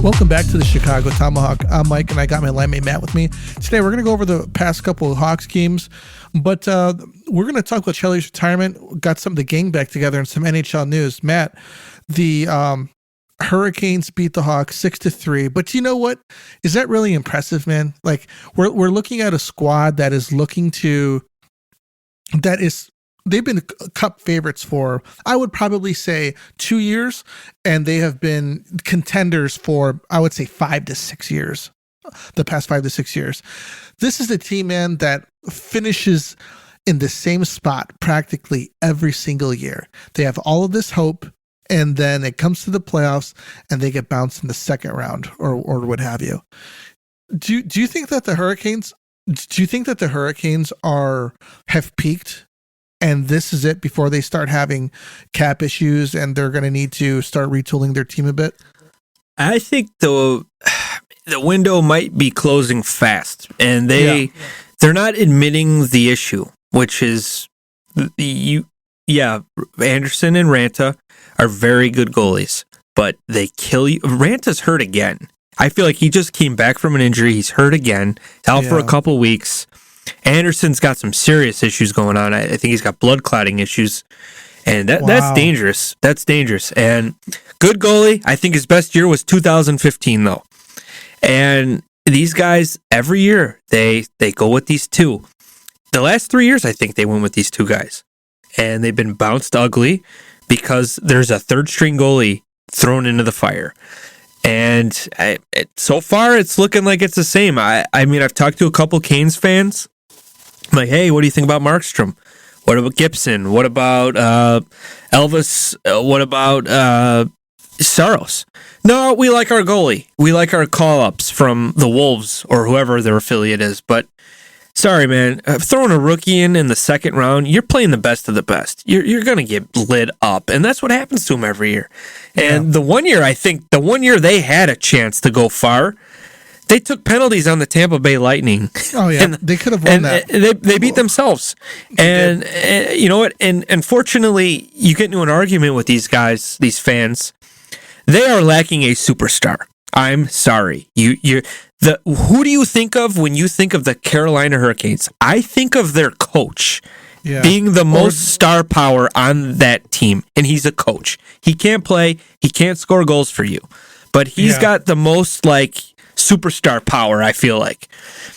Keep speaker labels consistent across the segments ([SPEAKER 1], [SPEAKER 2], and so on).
[SPEAKER 1] Welcome back to the Chicago Tomahawk. I'm Mike, and I got my line mate Matt with me. Today, we're going to go over the past couple of Hawks games, but we're going to talk about Chelios' retirement. Got some of the gang back together and some NHL news. Matt, the Hurricanes beat the Hawks 6-3, but you know what? Is that really impressive, man? Like, we're looking at a squad that is they've been cup favorites for, I would probably say, 2 years, and they have been contenders for, I would say, 5 to 6 years, the past 5 to 6 years. This is a team, man, that finishes in the same spot practically every single year. They have all of this hope, and then it comes to the playoffs, and they get bounced in the second round or what have you. Do you think that the Hurricanes have peaked? And this is it before they start having cap issues and they're going to need to start retooling their team a bit?
[SPEAKER 2] I think the window might be closing fast, and they're not admitting the issue, which is Anderson and Ranta are very good goalies, but they kill you. Ranta's hurt again. I feel like he just came back from an injury. He's hurt again. He's out for a couple weeks. Anderson's got some serious issues going on. I think he's got blood clotting issues, and that's dangerous. That's dangerous. And good goalie. I think his best year was 2015, though. And these guys, every year, they go with these two. The last 3 years, I think they went with these two guys. And they've been bounced ugly because there's a third-string goalie thrown into the fire. And so far, it's looking like it's the same. I mean, I've talked to a couple Canes fans. I'm like, hey, what do you think about Markstrom? What about Gibson? What about Elvis? What about Saros? No, we like our goalie. We like our call-ups from the Wolves or whoever their affiliate is. But sorry, man, throwing a rookie in the second round, you're playing the best of the best. You're going to get lit up, and that's what happens to them every year. And the one year they had a chance to go far, they took penalties on the Tampa Bay Lightning.
[SPEAKER 1] Oh, yeah. And they could have won that.
[SPEAKER 2] They beat themselves. And you know what? And unfortunately, you get into an argument with these guys, these fans. They are lacking a superstar. I'm sorry. Who do you think of when you think of the Carolina Hurricanes? I think of their coach being the most star power on that team, and he's a coach. He can't play. He can't score goals for you, but he's got the most superstar power, I feel like.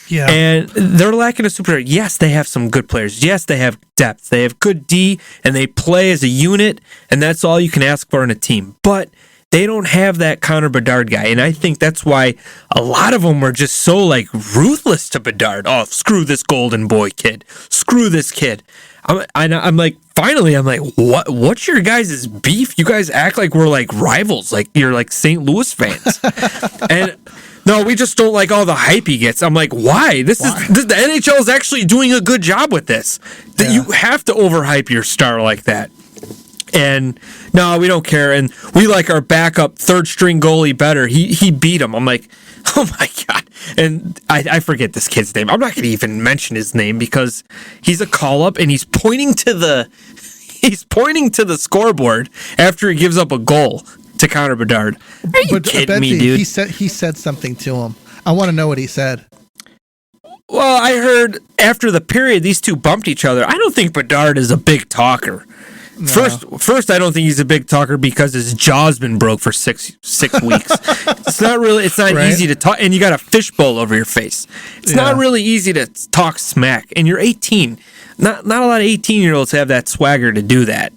[SPEAKER 2] Yeah. And they're lacking a superstar. Yes, they have some good players. Yes, they have depth. They have good D, and they play as a unit, and that's all you can ask for in a team. But they don't have that Connor Bedard guy, and I think that's why a lot of them were just so ruthless to Bedard. Oh, screw this golden boy kid. Screw this kid. I'm like, what's your guys' beef? You guys act like we're rivals, like you're St. Louis fans. And no, we just don't like all the hype he gets. I'm like, why? The NHL is actually doing a good job with this. Yeah. You have to overhype your star like that. And no, we don't care. And we like our backup third string goalie better. He beat him. I'm like, oh my God. And I forget this kid's name. I'm not going to even mention his name because he's a call up and he's pointing to the scoreboard after he gives up a goal to Connor Bedard. Are you kidding me, dude?
[SPEAKER 1] He said something to him. I want to know what he said.
[SPEAKER 2] Well, I heard after the period, these two bumped each other. I don't think Bedard is a big talker. No. First, I don't think he's a big talker because his jaw's been broke for six weeks. It's not easy to talk, and you got a fishbowl over your face. It's not really easy to talk smack, and you're 18. Not a lot of 18-year-olds have that swagger to do that.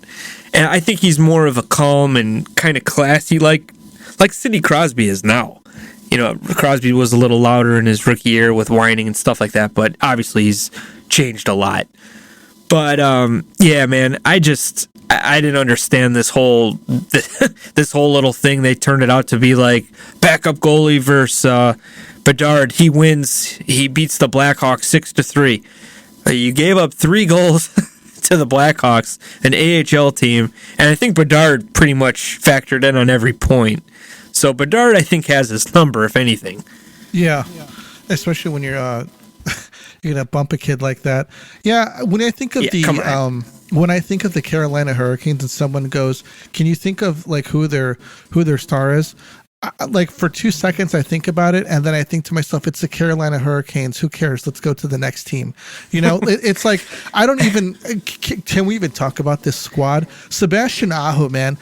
[SPEAKER 2] And I think he's more of a calm and kind of classy, like Sidney Crosby is now. You know, Crosby was a little louder in his rookie year with whining and stuff like that, but obviously he's changed a lot. But yeah, man, I didn't understand this whole little thing. They turned it out to be like backup goalie versus Bedard. He wins. He beats the Blackhawks 6-3. You gave up 3 goals to the Blackhawks, an AHL team, and I think Bedard pretty much factored in on every point. So Bedard, I think, has his number, if anything.
[SPEAKER 1] Yeah. Especially when you're gonna bump a kid like that. Yeah, when I think of the Carolina Hurricanes and someone goes, can you think of who their star is? like for 2 seconds I think about it, and then I think to myself, it's the Carolina Hurricanes. Who cares? Let's go to the next team. It's like I don't even. Can we even talk about this squad? Sebastian Aho, man,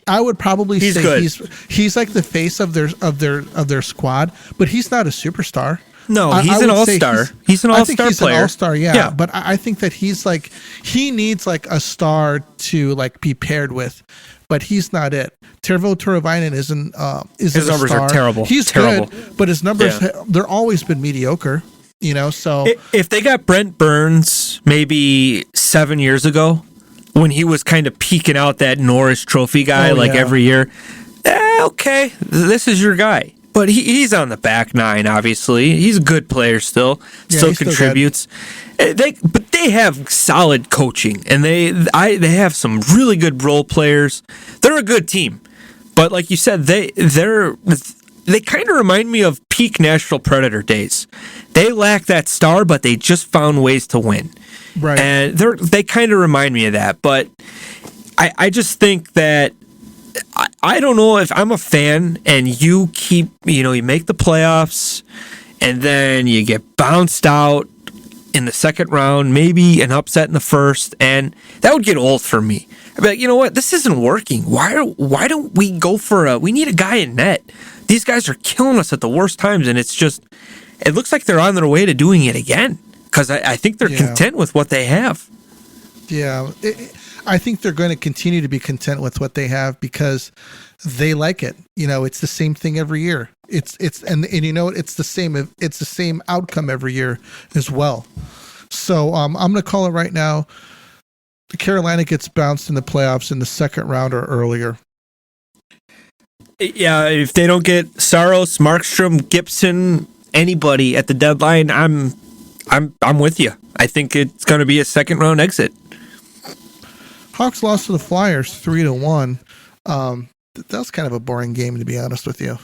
[SPEAKER 1] I would probably say
[SPEAKER 2] good.
[SPEAKER 1] he's like the face of their squad, but he's not a superstar.
[SPEAKER 2] No, he's an all-star. He's an all-star player.
[SPEAKER 1] An all-star, yeah. But I think that he's like he needs like a star to like be paired with, but he's not it. Tervo Torovainen isn't
[SPEAKER 2] his numbers
[SPEAKER 1] star.
[SPEAKER 2] are terrible.
[SPEAKER 1] He's
[SPEAKER 2] terrible.
[SPEAKER 1] good, but his numbers they're always been mediocre. So
[SPEAKER 2] if they got Brent Burns maybe 7 years ago, when he was kind of peeking out that Norris Trophy guy every year, okay, this is your guy. But he's on the back nine, obviously. He's a good player still contributes. But they have solid coaching, and they have some really good role players. They're a good team. But like you said, they kind of remind me of peak Nashville Predator days. They lack that star, but they just found ways to win.
[SPEAKER 1] Right.
[SPEAKER 2] And they kind of remind me of that. But I just think that I don't know if I'm a fan and you keep, you make the playoffs and then you get bounced out in the second round, maybe an upset in the first, and that would get old for me. I'd be like, you know what? This isn't working. Why don't we go we need a guy in net. These guys are killing us at the worst times, and it looks like they're on their way to doing it again because I think they're content with what they have.
[SPEAKER 1] Yeah. I think they're going to continue to be content with what they have because they like it. It's the same thing every year. It's the same outcome every year as well. So I'm going to call it right now. Carolina gets bounced in the playoffs in the second round or earlier.
[SPEAKER 2] Yeah, if they don't get Saros, Markstrom, Gibson, anybody at the deadline, I'm with you. I think it's going to be a second round exit.
[SPEAKER 1] Hawks lost to the Flyers 3-1. That was kind of a boring game, to be honest with you.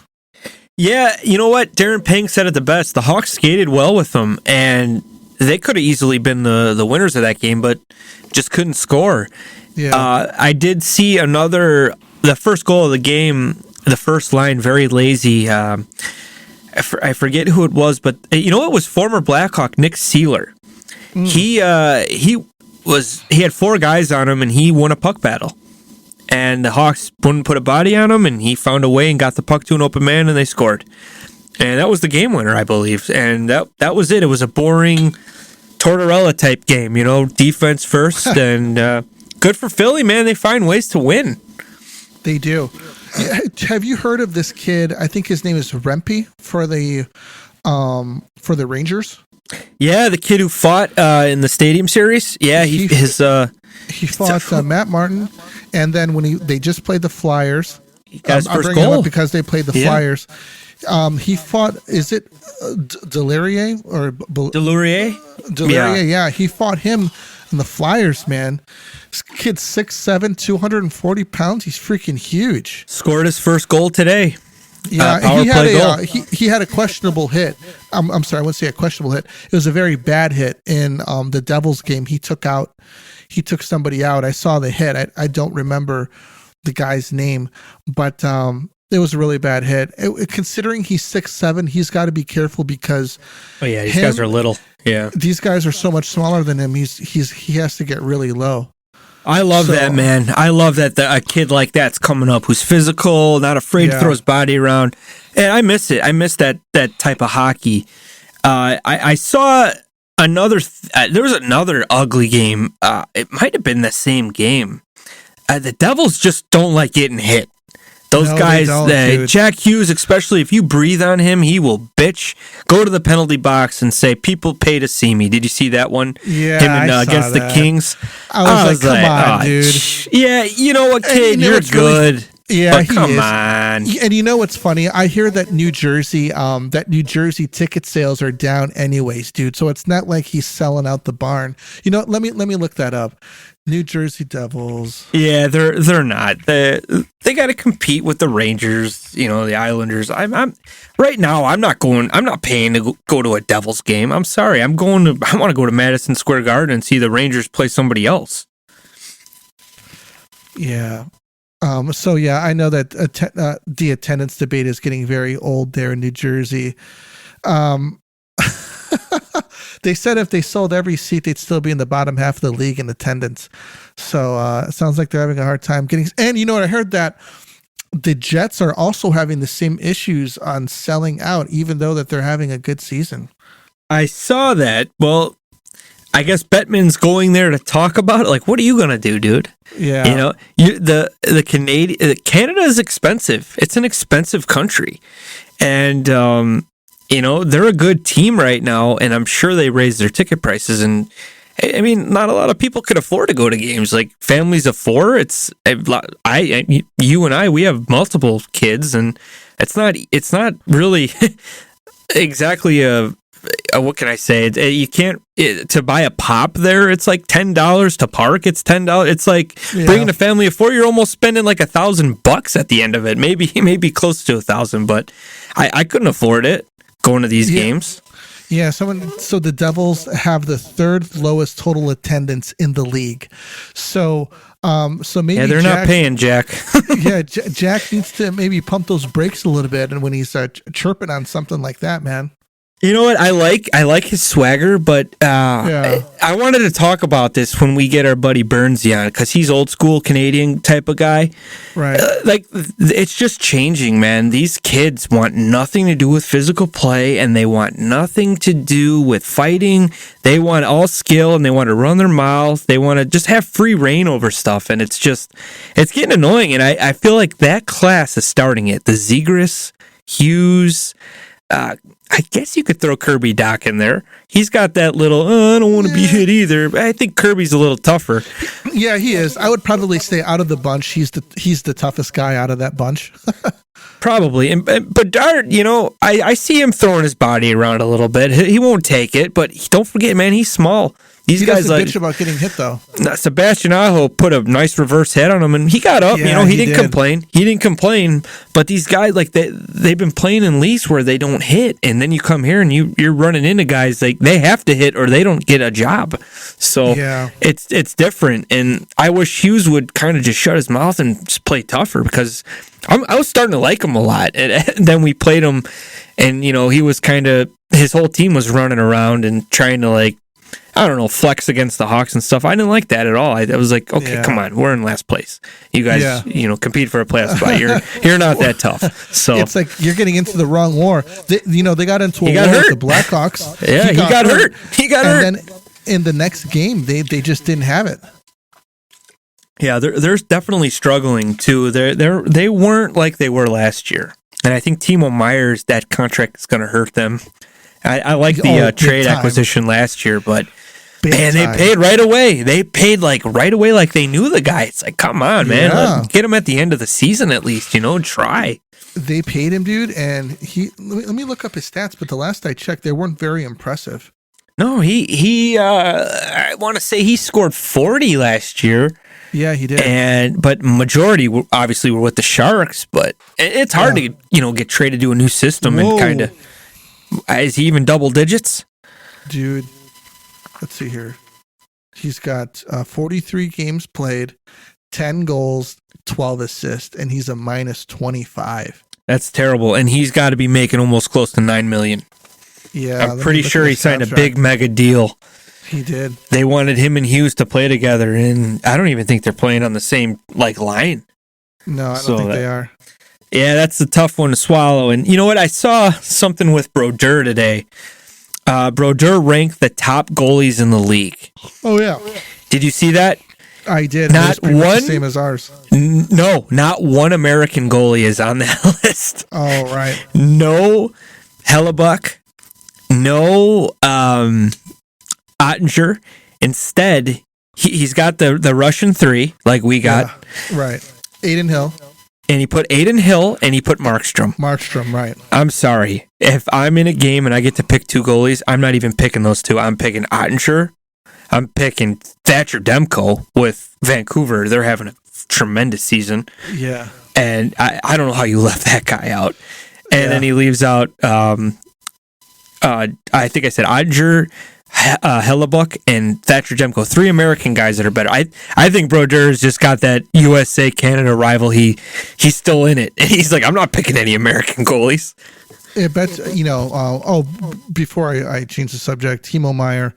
[SPEAKER 2] Yeah, you know what? Darren Pang said it the best. The Hawks skated well with them, and they could have easily been the winners of that game, but just couldn't score.
[SPEAKER 1] Yeah.
[SPEAKER 2] I did see the first goal of the game, the first line, very lazy. I forget who it was, but it was former Blackhawk Nick Seeler. He had 4 guys on him, and he won a puck battle. And the Hawks wouldn't put a body on him, and he found a way and got the puck to an open man, and they scored. And that was the game winner, I believe. And that was it. It was a boring Tortorella-type game, defense first. And good for Philly, man. They find ways to win.
[SPEAKER 1] They do. Have you heard of this kid? I think his name is Rempe for the Rangers.
[SPEAKER 2] Yeah, the kid who fought in the Stadium Series. Yeah, he
[SPEAKER 1] fought Matt Martin, and then when they just played the Flyers,
[SPEAKER 2] he got his first
[SPEAKER 1] goal. Him up because they played the Flyers. He fought. Is it Delirier or
[SPEAKER 2] Delirier?
[SPEAKER 1] Delirier, yeah. He fought him in the Flyers. Man, this kid's 6'7", 240 pounds. He's freaking huge.
[SPEAKER 2] Scored his first goal today.
[SPEAKER 1] Yeah, he had a questionable hit. I'm sorry, I wouldn't say a questionable hit. It was a very bad hit in the Devils game. He took somebody out. I saw the hit. I don't remember the guy's name, but it was a really bad hit. Considering he's 6'7", he's got to be careful because
[SPEAKER 2] these guys are little. Yeah,
[SPEAKER 1] these guys are so much smaller than him. He has to get really low.
[SPEAKER 2] I love that, man. I love that a kid like that's coming up who's physical, not afraid to throw his body around. And I miss it. I miss that type of hockey. I saw another. There was another ugly game. It might have been the same game. The Devils just don't like getting hit. Those guys, Jack Hughes, especially if you breathe on him, he will bitch. Go to the penalty box and say, "People pay to see me." Did you see that one?
[SPEAKER 1] Yeah,
[SPEAKER 2] him against the Kings.
[SPEAKER 1] I was like, come on, dude.
[SPEAKER 2] Yeah, you know what, kid, you're good.
[SPEAKER 1] Really, yeah,
[SPEAKER 2] but come on.
[SPEAKER 1] And you know what's funny? I hear that New Jersey ticket sales are down anyways, dude. So it's not like he's selling out the barn. Let me look that up. New Jersey Devils.
[SPEAKER 2] Yeah, they're not. They got to compete with the Rangers, the Islanders. I'm right now. I'm not paying to go to a Devils game. I'm sorry. I want to go to Madison Square Garden and see the Rangers play somebody else.
[SPEAKER 1] Yeah. So yeah, I know that the attendance debate is getting very old there in New Jersey. They said if they sold every seat, they'd still be in the bottom half of the league in attendance. So it sounds like they're having a hard time getting. And you know what? I heard that the Jets are also having the same issues on selling out, even though that they're having a good season.
[SPEAKER 2] I saw that. Well, I guess Bettman's going there to talk about it. Like, what are you gonna do, dude?
[SPEAKER 1] Yeah,
[SPEAKER 2] you know, Canada is expensive. It's an expensive country, and you know, they're a good team right now, and I'm sure they raised their ticket prices. And I mean, not a lot of people could afford to go to games. Like families of four, you and I, we have multiple kids, and it's not really exactly a what can I say? You can't to buy a pop there. It's like $10 to park. It's $10. It's like bringing a family of four. You're almost spending like $1,000 at the end of it. Maybe close to 1,000. But I couldn't afford it going to these games.
[SPEAKER 1] Yeah. So the Devils have the third lowest total attendance in the league. So maybe
[SPEAKER 2] they're not paying Jack.
[SPEAKER 1] Jack needs to maybe pump those brakes a little bit, and when he's chirping on something like that, man.
[SPEAKER 2] You know what? I like his swagger, but I wanted to talk about this when we get our buddy Burnsy on, because he's old school Canadian type of guy.
[SPEAKER 1] Right.
[SPEAKER 2] Like, it's just changing, man. These kids want nothing to do with physical play, and they want nothing to do with fighting. They want all skill, and they want to run their mouth. They want to just have free reign over stuff, and it's getting annoying. And I feel like that class is starting it. The Zegras, Hughes, I guess you could throw Kirby Doc in there. He's got that little, I don't want to be hit either. But I think Kirby's a little tougher.
[SPEAKER 1] Yeah, he is. I would probably say out of the bunch, he's the toughest guy out of that bunch.
[SPEAKER 2] Probably. But Dart, you know, I see him throwing his body around a little bit. He won't take it, but don't forget, man, he's small. These guys
[SPEAKER 1] doesn't bitch about getting hit, though.
[SPEAKER 2] Sebastian Aho put a nice reverse hit on him, and he got up.
[SPEAKER 1] Yeah,
[SPEAKER 2] he didn't complain. He didn't complain. But these guys, like they've been playing in leagues where they don't hit, and then you come here and you're running into guys like they have to hit or they don't get a job. So it's different. And I wish Hughes would kind of just shut his mouth and just play tougher, because I was starting to like him a lot. And then we played him, and you know, he was his whole team was running around and trying to, like, I don't know, flex against the Hawks and stuff. I didn't like that at all. I was like, okay, come on, we're in last place. You guys, compete for a playoff spot. You're not that tough. So
[SPEAKER 1] it's like you're getting into the wrong war. They got into a war with the Blackhawks.
[SPEAKER 2] Yeah, he got hurt.
[SPEAKER 1] And then in the next game, they just didn't have it.
[SPEAKER 2] Yeah, they're definitely struggling too. They weren't like they were last year, and I think Timo Meyer's that contract is going to hurt them. I like the trade acquisition last year, but man, they paid right away. They paid right away, like they knew the guy. It's like, come on, man, get him at the end of the season at least. Try.
[SPEAKER 1] They paid him, dude, and let me look up his stats. But the last I checked, they weren't very impressive.
[SPEAKER 2] No, he I want to say he scored 40 last year.
[SPEAKER 1] Yeah, he did.
[SPEAKER 2] But majority obviously were with the Sharks. But it's hard to get traded to a new system and kind of. Is he even double digits?
[SPEAKER 1] Dude, let's see here. He's got 43 games played, 10 goals, 12 assists, and he's a minus 25.
[SPEAKER 2] That's terrible. And he's got to be making almost close to $9 million.
[SPEAKER 1] Yeah.
[SPEAKER 2] I'm pretty sure he signed a big mega deal.
[SPEAKER 1] He did.
[SPEAKER 2] They wanted him and Hughes to play together, and I don't even think they're playing on the same line.
[SPEAKER 1] No, I don't think they are.
[SPEAKER 2] Yeah, that's a tough one to swallow. And you know what? I saw something with Brodeur today. Brodeur ranked the top goalies in the league.
[SPEAKER 1] Oh, yeah.
[SPEAKER 2] Did you see that?
[SPEAKER 1] I did.
[SPEAKER 2] Not one.
[SPEAKER 1] The same as ours.
[SPEAKER 2] No, not one American goalie is on that list.
[SPEAKER 1] Oh, right.
[SPEAKER 2] No Hellebuck. No Ottinger. Instead, he's got the Russian 3, like we got.
[SPEAKER 1] Yeah, right. Adin Hill.
[SPEAKER 2] And he put Adin Hill, and he put Markstrom.
[SPEAKER 1] Markstrom, right.
[SPEAKER 2] I'm sorry. If I'm in a game and I get to pick two goalies, I'm not even picking those two. I'm picking Ottinger. I'm picking Thatcher Demko with Vancouver. They're having a tremendous season.
[SPEAKER 1] Yeah.
[SPEAKER 2] And I don't know how you left that guy out. And then he leaves out, I think I said Ottinger, Hellebuck and Thatcher Demko, 3 American guys that are better. I think Brodeur's just got that USA Canada rival. He's still in it, and he's like, I'm not picking any American goalies.
[SPEAKER 1] I bet before I change the subject, Timo Meier,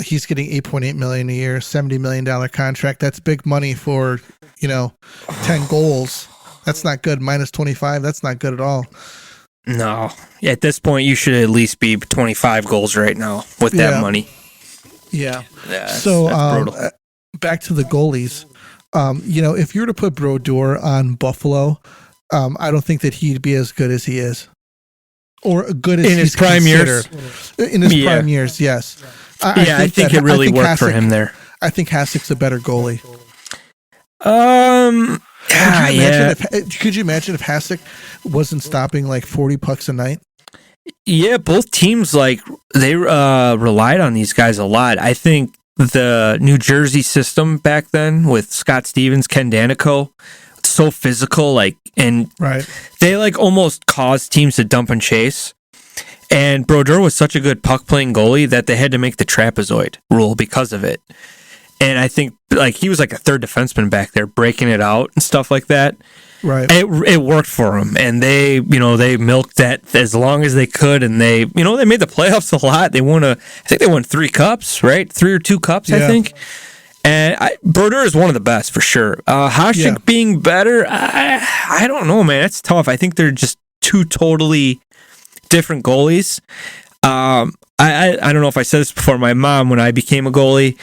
[SPEAKER 1] he's getting $8.8 million a year, $70 million contract. That's big money for 10 goals. That's not good. Minus 25. That's not good at all.
[SPEAKER 2] No, at this point, you should at least be 25 goals right now with that money.
[SPEAKER 1] Yeah.
[SPEAKER 2] That's
[SPEAKER 1] brutal. Back to the goalies. If you were to put Brodeur on Buffalo, I don't think that he'd be as good as he is, or good as
[SPEAKER 2] in his prime years.
[SPEAKER 1] In his prime years, yes.
[SPEAKER 2] I think it really worked for him there.
[SPEAKER 1] I think Hasek's a better goalie. Could you imagine if Hasek wasn't stopping like 40 pucks a night?
[SPEAKER 2] Yeah, both teams they relied on these guys a lot. I think the New Jersey system back then with Scott Stevens, Ken Danico, so physical, and they almost caused teams to dump and chase. And Brodeur was such a good puck playing goalie that they had to make the trapezoid rule because of it. And I think he was like a third defenseman back there, breaking it out and stuff like that.
[SPEAKER 1] Right.
[SPEAKER 2] It worked for them, and they milked that as long as they could, and they made the playoffs a lot. I think they won 3 cups, right? 3 or 2 cups, I think. And Brodeur is one of the best for sure. Hasek being better, I don't know, man. It's tough. I think they're just 2 totally different goalies. I don't know if I said this before. My mom, when I became a goalie,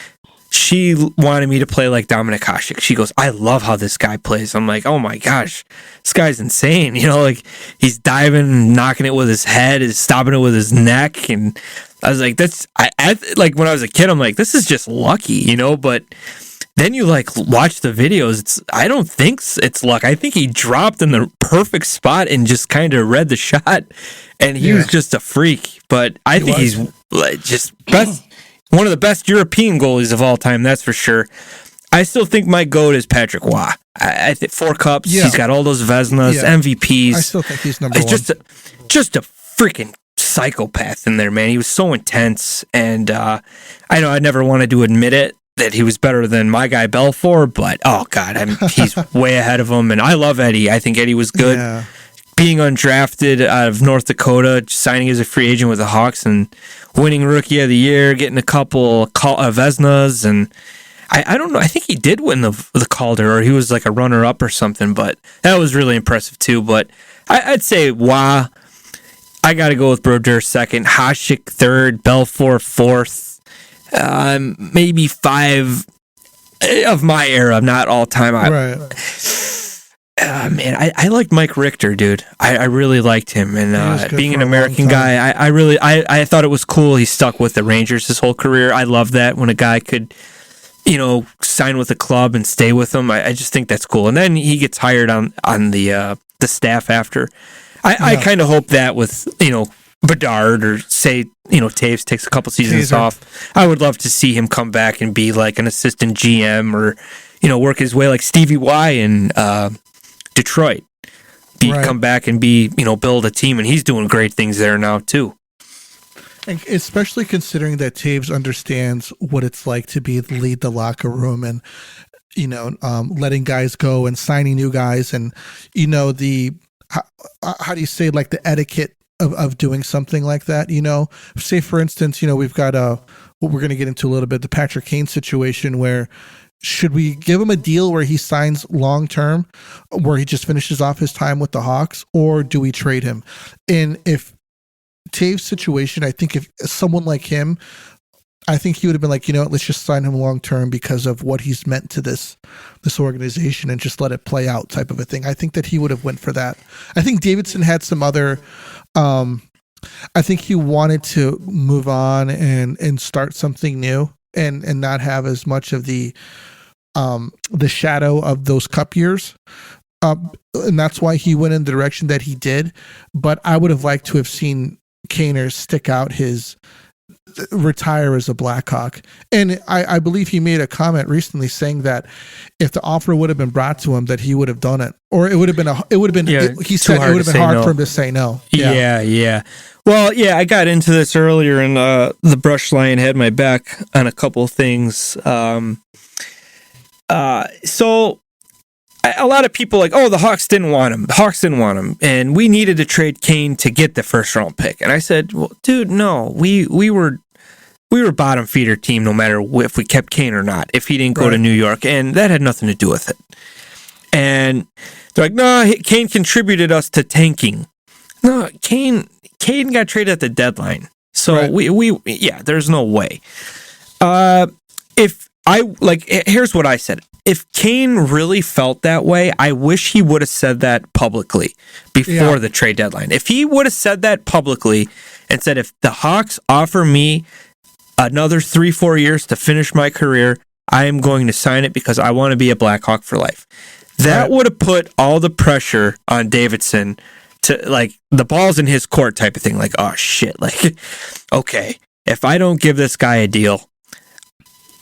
[SPEAKER 2] she wanted me to play like Dominik Hasek. She goes, I love how this guy plays. I'm like, oh my gosh, this guy's insane. He's diving, knocking it with his head, is stopping it with his neck. And I was like, when I was a kid, I'm like, this is just lucky, but then you watch the videos. I don't think it's luck. I think he dropped in the perfect spot and just kind of read the shot, and he was just a freak. But I think he's just best. One of the best European goalies of all time, that's for sure. I still think my GOAT is Patrick Waugh. I think 4 cups. Yeah. He's got all those Vezinas, MVPs.
[SPEAKER 1] I still think he's number one.
[SPEAKER 2] Just a freaking psychopath in there, man. He was so intense, and I know I never wanted to admit it that he was better than my guy Belfour, but oh god, he's way ahead of him. And I love Eddie. I think Eddie was good. Yeah. Being undrafted out of North Dakota, signing as a free agent with the Hawks, and winning Rookie of the Year, getting a couple Vezinas, and I don't know. I think he did win the Calder, or he was like a runner-up or something, but that was really impressive too. But I'd say Waugh. I got to go with Brodeur second, Hasek third, Belfour fourth, maybe 5 of my era, not all time.
[SPEAKER 1] Right.
[SPEAKER 2] Man, I liked Mike Richter, dude. I really liked him, and being an American guy, I thought it was cool. He stuck with the Rangers his whole career. I love that when a guy could, sign with a club and stay with them. I just think that's cool. And then he gets hired on the staff after. I kind of hope that with Bedard, or say Taves takes a couple seasons off. I would love to see him come back and be like an assistant GM, or work his way like Stevie Y in Detroit. Come back and build a team, and he's doing great things there now too.
[SPEAKER 1] And especially considering that Taves understands what it's like to lead the locker room, and letting guys go and signing new guys, and how do you say, like, the etiquette of doing something like that? Say for instance, we've got what we're going to get into a little bit, the Patrick Kane situation, where should we give him a deal where he signs long term, where he just finishes off his time with the Hawks, or do we trade him? And if Taves' situation, I think if someone like him, I think he would have been like, let's just sign him long term because of what he's meant to this organization, and just let it play out, type of a thing. I think that he would have went for that. I think Davidson had some other. I think he wanted to move on and start something new, and not have as much of the shadow of those cup years. And that's why he went in the direction that he did. But I would have liked to have seen Kaner stick out retire as a Blackhawk. And I believe he made a comment recently saying that if the offer would have been brought to him, that he would have done it, or he said it would have been hard for him to say no.
[SPEAKER 2] Yeah. Well, yeah, I got into this earlier, and the Brush Lion had my back on a couple of things. So a lot of people like, oh, the Hawks didn't want him. The Hawks didn't want him, and we needed to trade Kane to get the first round pick. And I said, well, dude, no, we were bottom feeder team no matter if we kept Kane or not, if he didn't go to New York, and that had nothing to do with it. And they're like, no, Kane contributed us to tanking. No, Kane got traded at the deadline. So we there's no way. Here's what I said. If Kane really felt that way, I wish he would have said that publicly before the trade deadline. If he would have said that publicly and said, if the Hawks offer me another 3-4 years to finish my career, I am going to sign it because I want to be a Blackhawk for life. That would have put all the pressure on Davidson to, like, the ball's in his court type of thing. Like, oh, shit. Like, okay, if I don't give this guy a deal,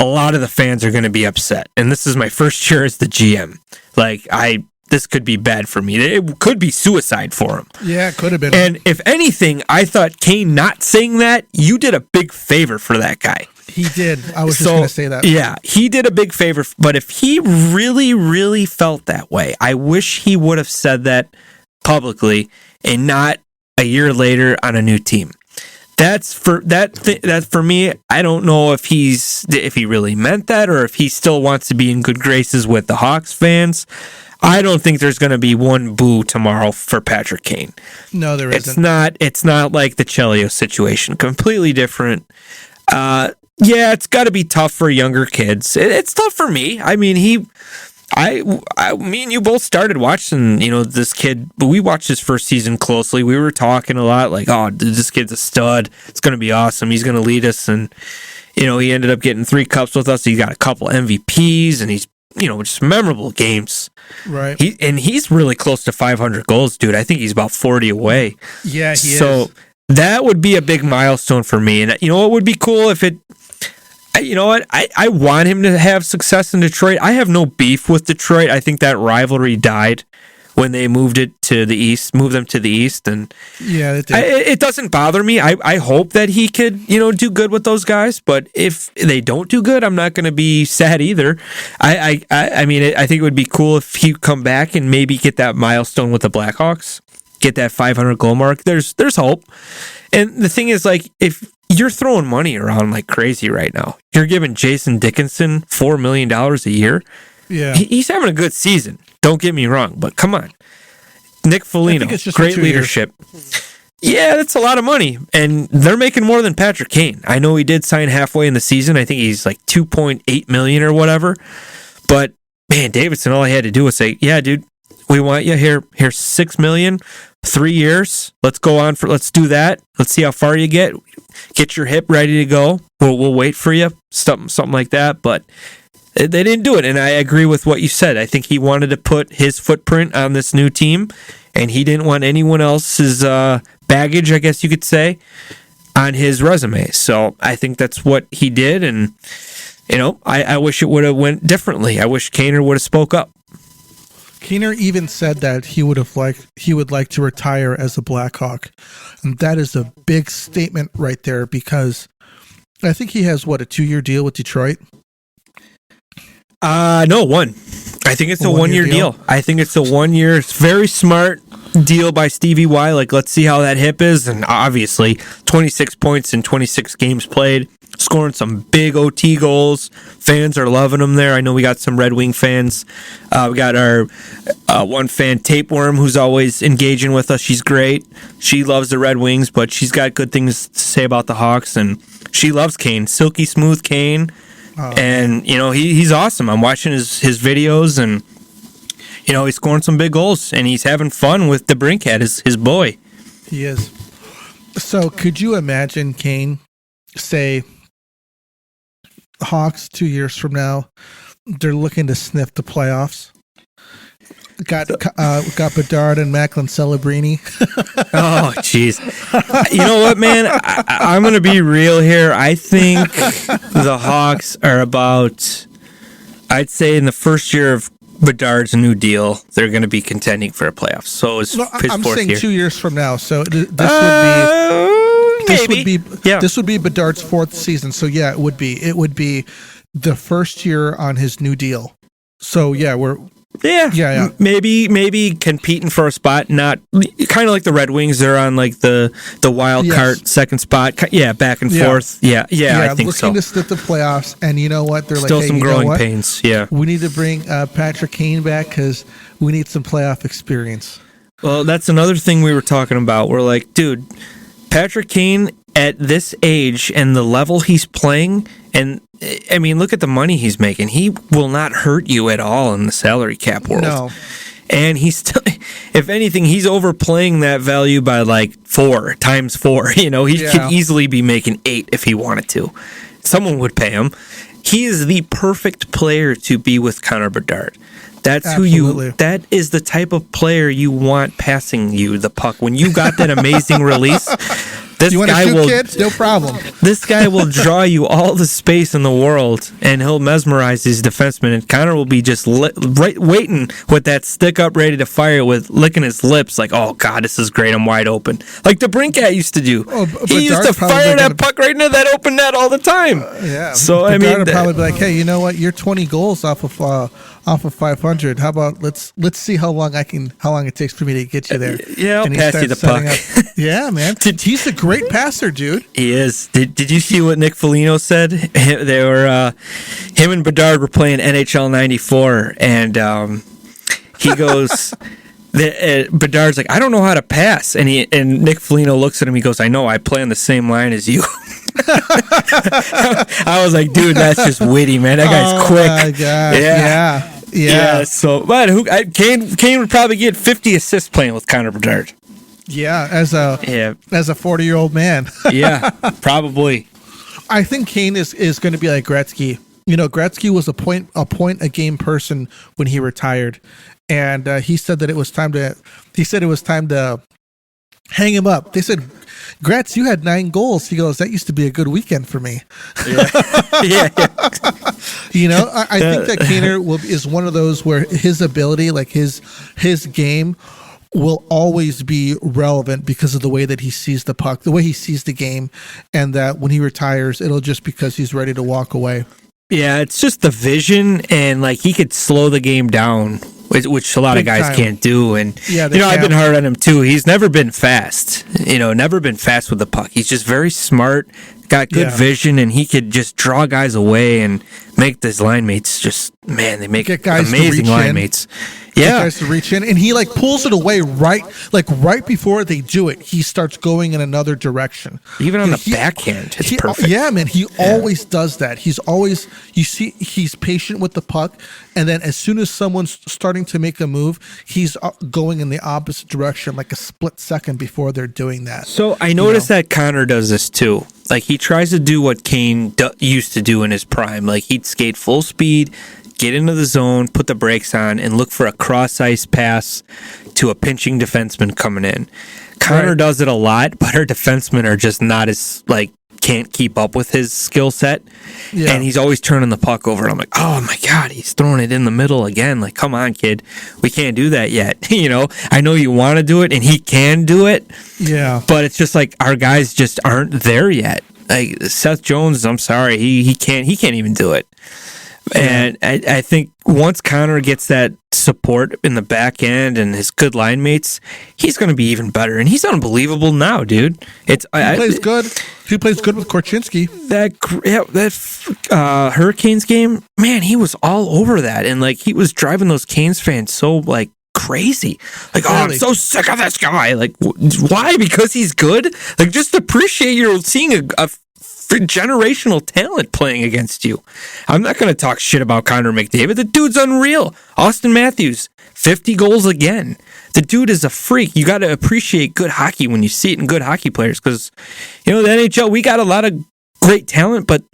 [SPEAKER 2] a lot of the fans are going to be upset. And this is my first year as the GM. Like, this could be bad for me. It could be suicide for him.
[SPEAKER 1] Yeah, it could have been.
[SPEAKER 2] And if anything, I thought Kane not saying that, you did a big favor for that guy.
[SPEAKER 1] He did. I was just going to say that.
[SPEAKER 2] Yeah, he did a big favor. But if he really, really felt that way, I wish he would have said that publicly and not a year later on a new team. That's for me. I don't know if he really meant that or if he still wants to be in good graces with the Hawks fans. I don't think there's going to be one boo tomorrow for Patrick Kane.
[SPEAKER 1] No, there isn't.
[SPEAKER 2] It's not like the Chelios situation. Completely different. Yeah, it's got to be tough for younger kids. It's tough for me. I mean, me and you both started watching, this kid, but we watched his first season closely. We were talking a lot like, oh, this kid's a stud. It's going to be awesome. He's going to lead us. And, he ended up getting 3 cups with us. He got a couple MVPs and he's, just memorable games.
[SPEAKER 1] Right.
[SPEAKER 2] He's really close to 500 goals, dude. I think he's about 40 away.
[SPEAKER 1] Yeah, he is.
[SPEAKER 2] So that would be a big milestone for me. And what would be cool if it, I want him to have success in Detroit. I have no beef with Detroit. I think that rivalry died when they moved them to the East. And
[SPEAKER 1] yeah,
[SPEAKER 2] it doesn't bother me. I hope that he could, do good with those guys. But if they don't do good, I'm not going to be sad either. I think it would be cool if he come back and maybe get that milestone with the Blackhawks, get that 500 goal mark. There's hope. And the thing is, like, if you're throwing money around like crazy right now, you're giving Jason Dickinson $4 million a year.
[SPEAKER 1] Yeah,
[SPEAKER 2] he's having a good season. Don't get me wrong, but come on. Nick Foligno, great leadership. Yeah, that's a lot of money, and they're making more than Patrick Kane. I know he did sign halfway in the season. I think he's like $2.8 million or whatever. But man, Davidson, all he had to do was say, "Yeah, dude, we want you here. Here's $6 million, 3 years. Let's do that. Let's see how far you get. Get your hip ready to go. We'll wait for you." Something like that. But they didn't do it, and I agree with what you said. I think he wanted to put his footprint on this new team, and he didn't want anyone else's baggage, I guess you could say, on his resume. So I think that's what he did, and I wish it would have went differently. I wish Kaner would have spoke up.
[SPEAKER 1] Kaner even said that he would like to retire as a Blackhawk, and that is a big statement right there because I think he has a 2-year deal with Detroit.
[SPEAKER 2] No, 1. I think it's a 1-year deal. I think it's a 1-year. It's very smart deal by Stevie Y. Like, let's see how that hip is. And obviously, 26 points in 26 games played, scoring some big OT goals. Fans are loving him there. I know we got some Red Wing fans. We got our one fan, Tapeworm, who's always engaging with us. She's great. She loves the Red Wings, but she's got good things to say about the Hawks. And she loves Kane. Silky smooth Kane. And, he's awesome. I'm watching his videos, and, he's scoring some big goals, and he's having fun with the Brinkhead, his boy.
[SPEAKER 1] He is. So could you imagine Kane, say, Hawks 2 years from now, they're looking to sniff the playoffs? Got Bedard and Macklin Celebrini.
[SPEAKER 2] Oh, jeez. You know what, man? I'm going to be real here. I think the Hawks are about, I'd say in the first year of Bedard's new deal, they're going to be contending for a playoffs. So it's his
[SPEAKER 1] I'm
[SPEAKER 2] fourth
[SPEAKER 1] saying
[SPEAKER 2] year.
[SPEAKER 1] 2 years from now. So this would be Bedard's fourth season. So yeah, it would be the first year on his new deal. So yeah,
[SPEAKER 2] maybe competing for a spot, not kind of like the Red Wings. They're on like the wild card second spot. Yeah, back and forth. Yeah, I think so.
[SPEAKER 1] Looking to slip the playoffs, and you know what? They're
[SPEAKER 2] still
[SPEAKER 1] like, hey,
[SPEAKER 2] some growing pains. Yeah,
[SPEAKER 1] we need to bring Patrick Kane back because we need some playoff experience.
[SPEAKER 2] Well, that's another thing we were talking about. We're like, dude, Patrick Kane at this age and the level he's playing, and I mean, look at the money he's making. He will not hurt you at all in the salary cap world.
[SPEAKER 1] No.
[SPEAKER 2] And he's still, if anything, he's overplaying that value by like 4 times 4. You know, he could easily be making 8 if he wanted to. Someone would pay him. He is the perfect player to be with Connor Bedard. That's
[SPEAKER 1] Absolutely.
[SPEAKER 2] that is the type of player you want passing you the puck. When you got that amazing release, this
[SPEAKER 1] you want
[SPEAKER 2] guy
[SPEAKER 1] to shoot
[SPEAKER 2] will,
[SPEAKER 1] kids? No problem.
[SPEAKER 2] This guy will draw you all the space in the world, and he'll mesmerize his defenseman, and Connor will be just waiting with that stick up ready to fire with licking his lips like, oh, God, this is great. I'm wide open. Like the Brinkat used to do. He used to fire that puck right into that open net all the time. So, I mean,
[SPEAKER 1] would probably be like, hey, you know what? You're 20 goals off of 500. How about let's see how long it takes for me to get you there.
[SPEAKER 2] Yeah, I'll pass you the puck.
[SPEAKER 1] Yeah, man. He's a great passer, dude.
[SPEAKER 2] He is. Did you see what Nick Foligno said? They were him and Bedard were playing NHL '94, and he goes. Bedard's like, I don't know how to pass, and Nick Foligno looks at him. He goes, I know. I play on the same line as you. I was like, dude, that's just witty, man. That guy's quick.
[SPEAKER 1] My God. Yeah.
[SPEAKER 2] So, but Kane would probably get 50 assists playing with Connor Bedard.
[SPEAKER 1] Yeah, as a 40-year-old man.
[SPEAKER 2] Yeah, probably.
[SPEAKER 1] I think Kane is going to be like Gretzky. You know, Gretzky was a point a game person when he retired, and he said that it was time to hang him up. They said, Gretz, you had 9 goals. He goes, that used to be a good weekend for me.
[SPEAKER 2] Yeah.
[SPEAKER 1] You know, I think that Kaner is one of those where his ability, like his game, will always be relevant because of the way that he sees the puck, the way he sees the game, and that when he retires, it'll just because he's ready to walk away.
[SPEAKER 2] Yeah, it's just the vision, and like he could slow the game down, which a lot of guys can't do. And I've been hard on him too. He's never been fast. Never been fast with the puck. He's just very smart, got good vision, and he could just draw guys away and make his line mates they make amazing line mates. Yeah,
[SPEAKER 1] guys to reach in, and he like pulls it away right before they do it. He starts going in another direction,
[SPEAKER 2] even on the backhand. It's perfect.
[SPEAKER 1] Yeah, man, he always does that. He's patient with the puck, and then as soon as someone's starting to make a move, he's going in the opposite direction, like a split second before they're doing that.
[SPEAKER 2] So I noticed that Connor does this too. Like he tries to do what Kane used to do in his prime. Like he'd skate full speed, get into the zone, put the brakes on, and look for a cross-ice pass to a pinching defenseman coming in. Connor does it a lot, but our defensemen are just not as, can't keep up with his skill set. Yeah. And he's always turning the puck over. And I'm like, oh my God, he's throwing it in the middle again. Like, come on, kid. We can't do that yet. I know you want to do it, and he can do it.
[SPEAKER 1] Yeah.
[SPEAKER 2] But it's just like our guys just aren't there yet. Like Seth Jones, I'm sorry, he can't even do it. And I think once Connor gets that support in the back end and his good line mates, he's going to be even better. And he's unbelievable now, dude.
[SPEAKER 1] He plays good. He plays good with Korchinski.
[SPEAKER 2] That Hurricanes game, man, he was all over that. And he was driving those Canes fans so crazy. Really? Oh, I'm so sick of this guy. Why? Because he's good? Just appreciate you're seeing a generational talent playing against you. I'm not going to talk shit about Connor McDavid. The dude's unreal. Austin Matthews, 50 goals again. The dude is a freak. You got to appreciate good hockey when you see it in good hockey players because, the NHL, we got a lot of great talent, but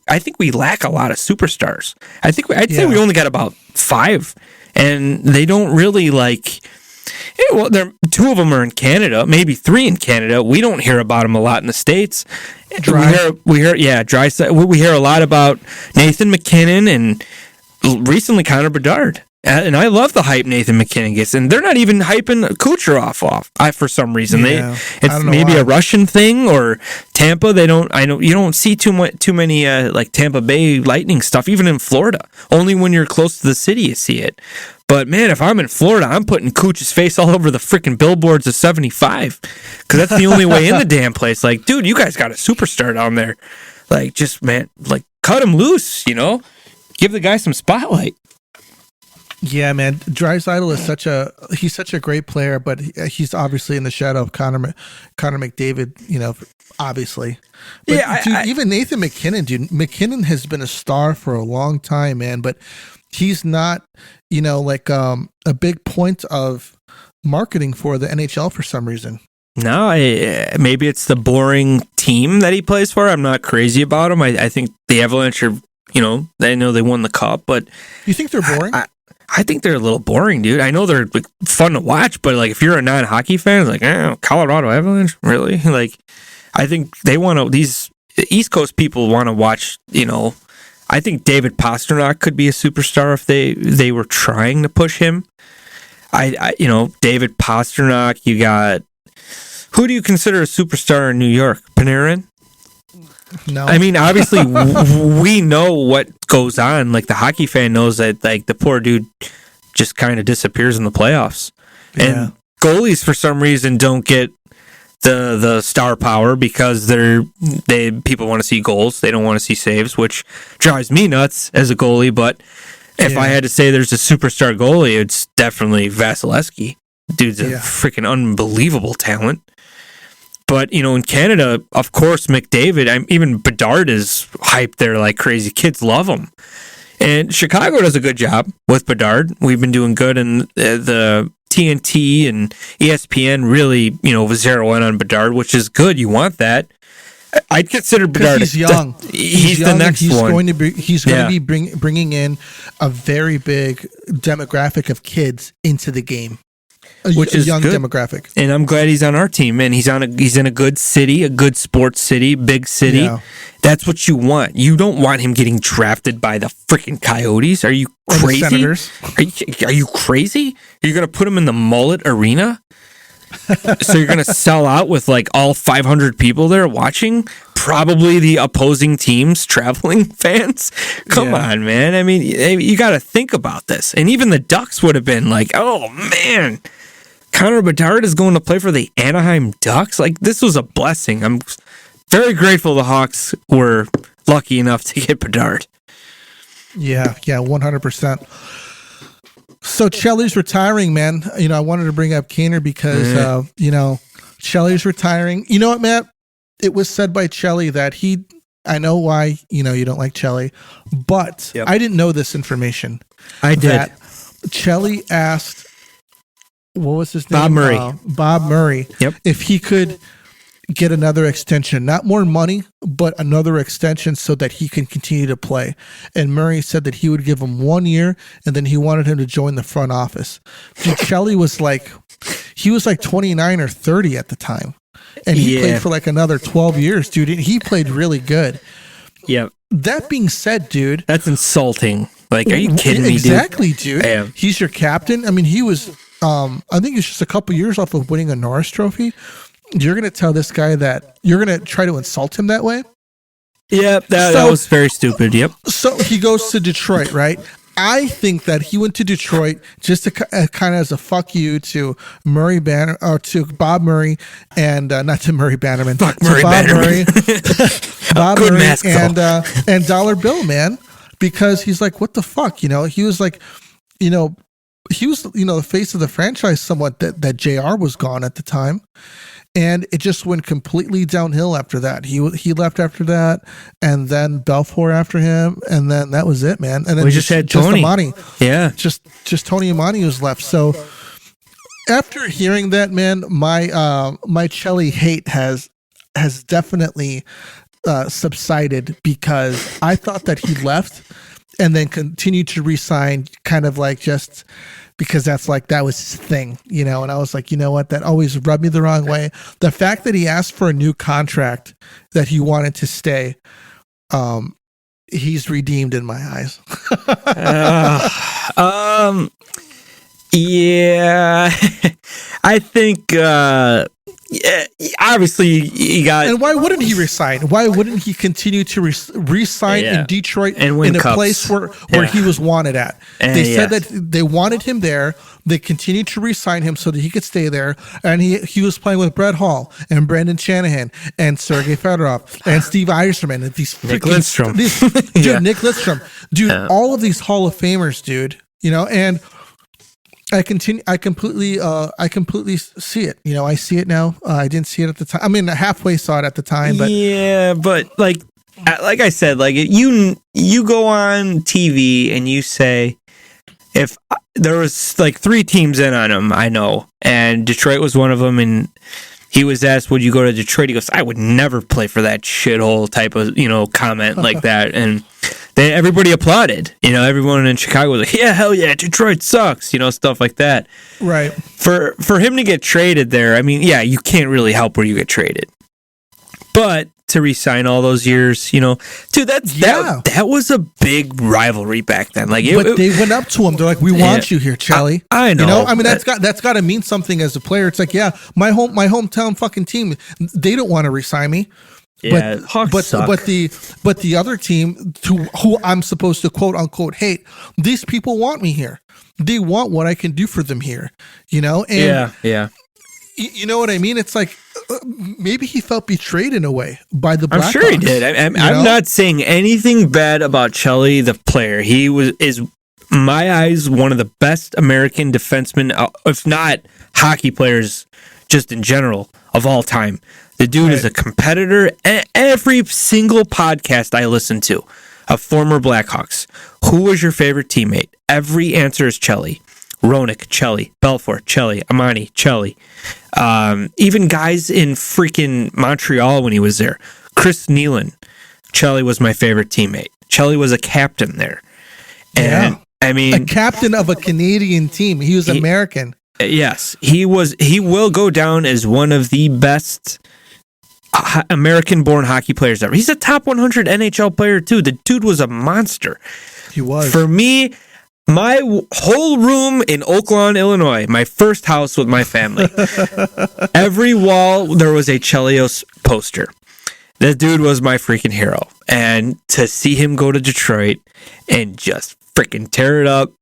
[SPEAKER 2] I think we lack a lot of superstars. I'd say we only got about 5, and they don't really two of them are in Canada, maybe 3 in Canada. We don't hear about them a lot in the States. We hear a lot about Nathan McKinnon and recently Connor Bedard. And I love the hype Nathan McKinnon gets, and they're not even hyping Kucherov off. For some reason, it's maybe a Russian thing or Tampa. They don't. I know you don't see too many like Tampa Bay Lightning stuff, even in Florida. Only when you're close to the city you see it. But man, if I'm in Florida, I'm putting Cooch's face all over the freaking billboards of 75 because that's the only way in the damn place. Like, dude, you guys got a superstar down there. Like, just man, like cut him loose. Give the guy some spotlight.
[SPEAKER 1] Yeah, man. Draisaitl is he's such a great player, but he's obviously in the shadow of Connor McDavid, obviously. But, even Nathan McKinnon, dude. McKinnon has been a star for a long time, man, but he's not, a big point of marketing for the NHL for some reason.
[SPEAKER 2] No, maybe it's the boring team that he plays for. I'm not crazy about him. I think the Avalanche are, they know they won the cup, but...
[SPEAKER 1] You think they're boring?
[SPEAKER 2] I think they're a little boring, dude. I know they're fun to watch, but like if you're a non-hockey fan, it's like, Colorado Avalanche, really? Like, I think they want to. These East Coast people want to watch. I think David Pastrnak could be a superstar if they were trying to push him. David Pastrnak. You got who do you consider a superstar in New York? Panarin.
[SPEAKER 1] No.
[SPEAKER 2] I mean, obviously, we know what goes on. Like, the hockey fan knows that, like, the poor dude just kind of disappears in the playoffs.
[SPEAKER 1] Yeah.
[SPEAKER 2] And goalies, for some reason, don't get the star power because people want to see goals. They don't want to see saves, which drives me nuts as a goalie. But if I had to say there's a superstar goalie, it's definitely Vasilevsky. Dude's a freaking unbelievable talent. But, in Canada, of course, McDavid, even Bedard is hyped there like crazy. Kids love him. And Chicago does a good job with Bedard. We've been doing good, and the TNT and ESPN really, zero in on Bedard, which is good. You want that. I'd consider Bedard.
[SPEAKER 1] He's young.
[SPEAKER 2] He's the next one.
[SPEAKER 1] He's going to be bringing in a very big demographic of kids into the game. Which is young good. Demographic,
[SPEAKER 2] and I'm glad he's on our team. And he's in a good city, a good sports city, big city. Yeah. That's what you want. You don't want him getting drafted by the freaking Coyotes. Are you crazy? Are you crazy? You're gonna put him in the Mullet Arena? So you're gonna sell out with like all 500 people there watching? Probably the opposing team's traveling fans. Come on, man. I mean, you got to think about this. And even the Ducks would have been like, "Oh man, Connor Bedard is going to play for the Anaheim Ducks." Like, this was a blessing. I'm very grateful the Hawks were lucky enough to get Bedard.
[SPEAKER 1] Yeah, 100%. So Chelly's retiring, man. I wanted to bring up Kaner because, Chelly's retiring. You know what, Matt? It was said by Chelly that I know why, you don't like Chelly, but I didn't know this information.
[SPEAKER 2] I did.
[SPEAKER 1] That Chelly asked, what was his name?
[SPEAKER 2] Bob Murray.
[SPEAKER 1] Bob Murray.
[SPEAKER 2] Yep.
[SPEAKER 1] If he could get another extension, not more money, but another extension so that he can continue to play. And Murray said that he would give him 1 year and then he wanted him to join the front office. Dude, Chelly was like 29 or 30 at the time. And he played for like another 12 years, dude. And he played really good.
[SPEAKER 2] Yeah.
[SPEAKER 1] That being said, dude.
[SPEAKER 2] That's insulting. Like, are you kidding me, dude?
[SPEAKER 1] Exactly, dude. He's your captain. I mean, he was, I think it's just a couple years off of winning a Norris Trophy. You're going to tell this guy that you're going to try to insult him that way?
[SPEAKER 2] Yeah, that was very stupid. Yep.
[SPEAKER 1] So he goes to Detroit, right? I think that he went to Detroit just to kind of as a fuck you to Murray Banner or to Bob Murray and not to Murray Bannerman.
[SPEAKER 2] Fuck Murray Bannerman.
[SPEAKER 1] Bob Murray and Dollar Bill, man, because he's like, what the fuck, He was like, he was the face of the franchise somewhat. That JR was gone at the time. And it just went completely downhill after that. He left after that, and then Belfour after him, and then that was it, man. And then
[SPEAKER 2] we just had Tony.
[SPEAKER 1] Amani.
[SPEAKER 2] Yeah,
[SPEAKER 1] just Tony Amani was left. So after hearing that, man, my Chelly hate has definitely subsided because I thought that he left and then continued to re-sign, kind of like just because that was his thing, and I was like, you know what, that always rubbed me the wrong way. The fact that he asked for a new contract, that he wanted to stay, he's redeemed in my eyes.
[SPEAKER 2] Yeah, I think yeah, obviously he got.
[SPEAKER 1] And why wouldn't he resign? Why wouldn't he continue to resign in Detroit
[SPEAKER 2] and win
[SPEAKER 1] in a
[SPEAKER 2] cups.
[SPEAKER 1] place where he was wanted at? They said that they wanted him there. They continued to resign him so that he could stay there. And he was playing with Brett Hall and Brendan Shanahan and Sergei Fedorov and Steve Eiserman and these
[SPEAKER 2] Nick Lidstrom.
[SPEAKER 1] Nick Lidstrom, dude, all of these Hall of Famers, dude. And I completely see it. I see it now. I didn't see it at the time. I mean, I halfway saw it at the time, but
[SPEAKER 2] yeah, but like I said, like you go on TV and you say, if there was like 3 teams in on him, I know, and Detroit was one of them, and he was asked, would you go to Detroit? He goes, I would never play for that shithole type of, comment like that. And everybody applauded, everyone in Chicago was like, yeah, hell yeah, Detroit sucks, stuff like that.
[SPEAKER 1] Right.
[SPEAKER 2] For him to get traded there, I mean, yeah, you can't really help where you get traded. But to re-sign all those years, dude, that was a big rivalry back then. Like,
[SPEAKER 1] but they went up to him. They're like, "We want you here, Chelly."
[SPEAKER 2] I know.
[SPEAKER 1] I mean, that's got to mean something as a player. It's like, yeah, my hometown fucking team, they don't want to re-sign me.
[SPEAKER 2] Yeah, Hawks suck.
[SPEAKER 1] But the other team, who I'm supposed to quote unquote hate, these people want me here. They want what I can do for them here. And
[SPEAKER 2] yeah.
[SPEAKER 1] You know what I mean? It's like maybe he felt betrayed in a way by the Blackhawks.
[SPEAKER 2] I'm sure he did. I'm not saying anything bad about Chelly, the player. He is, my eyes, one of the best American defensemen, if not hockey players, just in general, of all time. The dude is a competitor. Every single podcast I listen to of former Blackhawks, who was your favorite teammate? Every answer is Chelly. Roenick, Chelly. Belfort, Chelly. Amani, Chelly. Even guys in freaking Montreal when he was there. Chris Nealon, Chelly was my favorite teammate. Chelly was a captain there. And I mean,
[SPEAKER 1] a captain of a Canadian team. He was American.
[SPEAKER 2] Yes, he was. He will go down as one of the best American-born hockey players ever. He's a top 100 NHL player too. The dude was a monster.
[SPEAKER 1] He was.
[SPEAKER 2] For me, my whole room in Oak Lawn, Illinois, my first house with my family, every wall there was a Chelios poster. That dude was my freaking hero. And to see him go to Detroit and just freaking tear it up,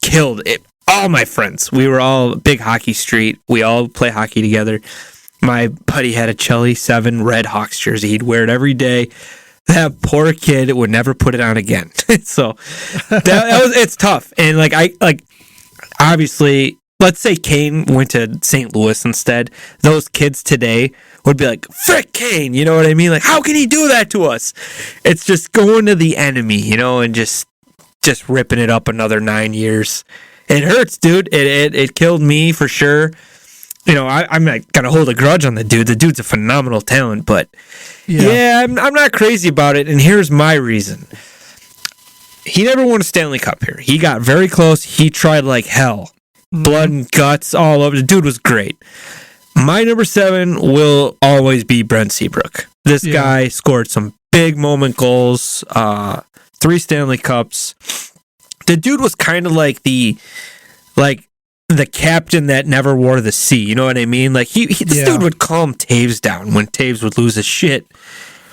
[SPEAKER 2] killed it. All my friends, we were all big hockey street. We all play hockey together. My buddy had a Chelly 7 Red Hawks jersey. He'd wear it every day. That poor kid would never put it on again. So it's tough. And obviously, let's say Kane went to St. Louis instead. Those kids today would be like, frick Kane, you know what I mean? Like, how can he do that to us? It's just going to the enemy, and just ripping it up another 9 years. It hurts, dude. It killed me for sure. I'm not gonna hold a grudge on the dude. The dude's a phenomenal talent, but I'm not crazy about it. And here's my reason: he never won a Stanley Cup here. He got very close. He tried like hell, blood and guts all over. The dude was great. My number 7 will always be Brent Seabrook. This guy scored some big moment goals, 3 Stanley Cups. The dude was kind of like the captain that never wore the C. You know what I mean? Like this dude would calm Taves down when Taves would lose his shit.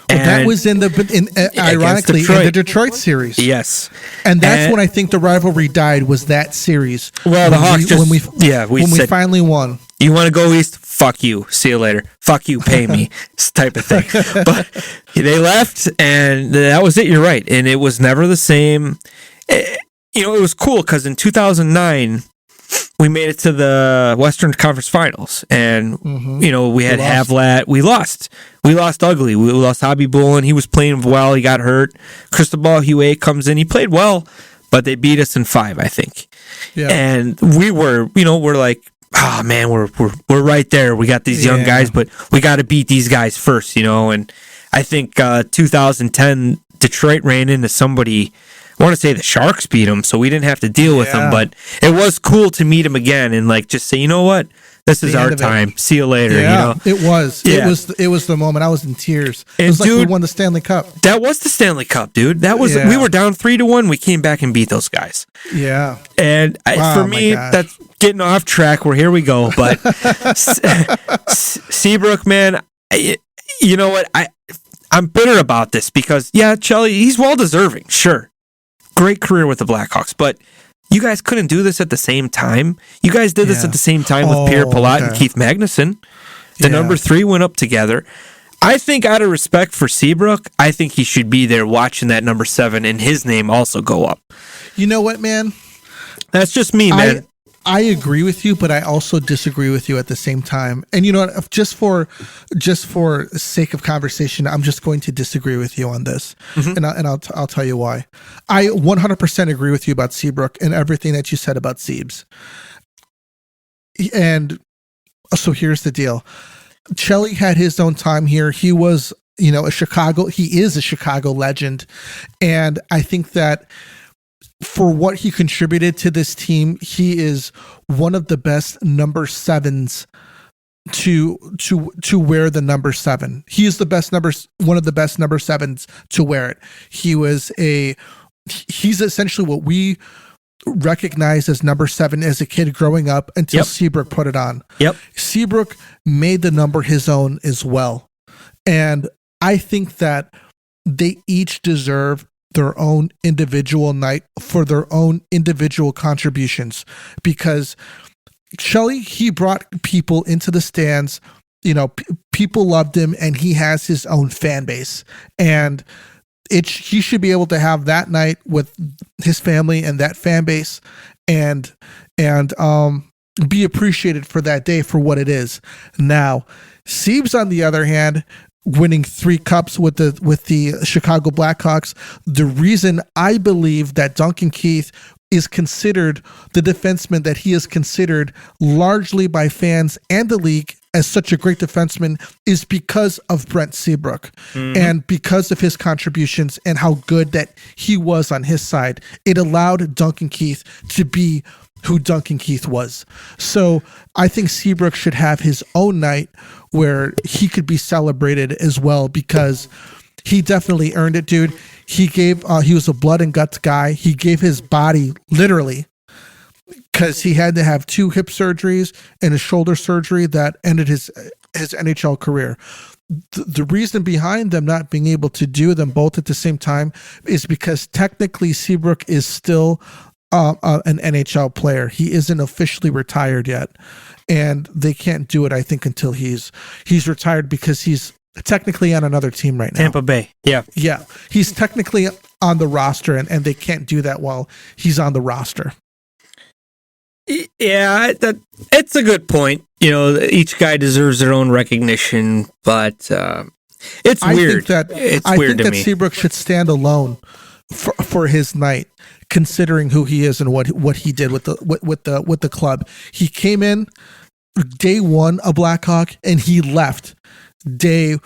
[SPEAKER 1] Well, that was ironically in the Detroit series.
[SPEAKER 2] Yes,
[SPEAKER 1] and that's when I think the rivalry died. Was that series?
[SPEAKER 2] Well, the Hawks
[SPEAKER 1] we finally won.
[SPEAKER 2] You want to go east? Fuck you. See you later. Fuck you. Pay me. Type of thing. But they left, and that was it. You're right, and it was never the same. It was cool because in 2009 we made it to the Western Conference Finals, and we had Havlat. We lost ugly. We lost Hobby Bullen. He was playing well. He got hurt. Cristobal Huet comes in. He played well, but they beat us in 5, I think. Yeah. And we were, we're like, oh man, we're right there. We got these young guys, but we got to beat these guys first, And I think 2010 Detroit ran into somebody. I want to say the Sharks beat him, so we didn't have to deal with them. But it was cool to meet him again and just say, you know what? this is
[SPEAKER 1] the
[SPEAKER 2] our
[SPEAKER 1] end of it.
[SPEAKER 2] time. See you later.
[SPEAKER 1] Yeah,
[SPEAKER 2] You know,
[SPEAKER 1] it was.
[SPEAKER 2] Yeah.
[SPEAKER 1] It was the moment. I was in tears. It
[SPEAKER 2] And
[SPEAKER 1] was like we
[SPEAKER 2] dude-
[SPEAKER 1] won the Stanley Cup.
[SPEAKER 2] that was the Stanley Cup, dude. That was
[SPEAKER 1] Yeah.
[SPEAKER 2] we were down 3-1. We came back and beat those guys.
[SPEAKER 1] Yeah.
[SPEAKER 2] And
[SPEAKER 1] Wow,
[SPEAKER 2] for
[SPEAKER 1] my
[SPEAKER 2] me,
[SPEAKER 1] gosh.
[SPEAKER 2] that's getting off track. Here we go. But Seabrook, man, you know what? I'm bitter about this because, yeah, Chelly, he's well deserving. Sure. Great career with the Blackhawks. But you guys couldn't do this at the same time. You guys did this
[SPEAKER 1] Yeah.
[SPEAKER 2] at the same time with Pierre Palat and
[SPEAKER 1] okay.
[SPEAKER 2] Keith Magnuson. The
[SPEAKER 1] Yeah.
[SPEAKER 2] number 3 went up together. I think out of respect for Seabrook, I think he should be there watching that number 7 and his name also go up.
[SPEAKER 1] You know what, man?
[SPEAKER 2] That's just me, man.
[SPEAKER 1] I agree with you, but I also disagree with you at the same time. And you know what? Just for sake of conversation, I'm just going to disagree with you on this, and I'll tell you why. I 100% agree with you about Seabrook and everything that you said about Siebes. And so here's the deal: Chelly had his own time here. He was, he is a Chicago legend, and I think that for what he contributed to this team, he is one of the best number 7s to wear the number 7. He is one of the best number 7s to wear it. He's essentially what we recognize as number 7 as a kid growing up until
[SPEAKER 2] Yep.
[SPEAKER 1] Seabrook put it on.
[SPEAKER 2] Yep.
[SPEAKER 1] Seabrook made the number his own as well. And I think that they each deserve their own individual night for their own individual contributions, because Chelly, he brought people into the stands. People loved him, and he has his own fan base, and he should be able to have that night with his family and that fan base, and be appreciated for that day for what it is. Now, Siebes, on the other hand, winning 3 cups with the Chicago Blackhawks. The reason I believe that Duncan Keith is considered the defenseman that he is considered largely by fans and the league as such a great defenseman is because of Brent Seabrook and because of his contributions and how good that he was on his side. It allowed Duncan Keith to be who Duncan Keith was. So I think Seabrook should have his own night where he could be celebrated as well, because he definitely earned it, dude. He was a blood and guts guy. He gave his body literally, because he had to have 2 hip surgeries and a shoulder surgery that ended his NHL career. The reason behind them not being able to do them both at the same time is because technically Seabrook is still an NHL player. He isn't officially retired yet, and they can't do it, I think, until he's retired, because he's technically on another team right now.
[SPEAKER 2] Tampa Bay. Yeah.
[SPEAKER 1] Yeah. He's technically on the roster, and they can't do that while he's on the roster.
[SPEAKER 2] Yeah, it's a good point. Each guy deserves their own recognition, but it's weird.
[SPEAKER 1] I think that Seabrook should stand alone for his night, considering who he is and what he did with the club. He came in day 1 a Blackhawk, and he left game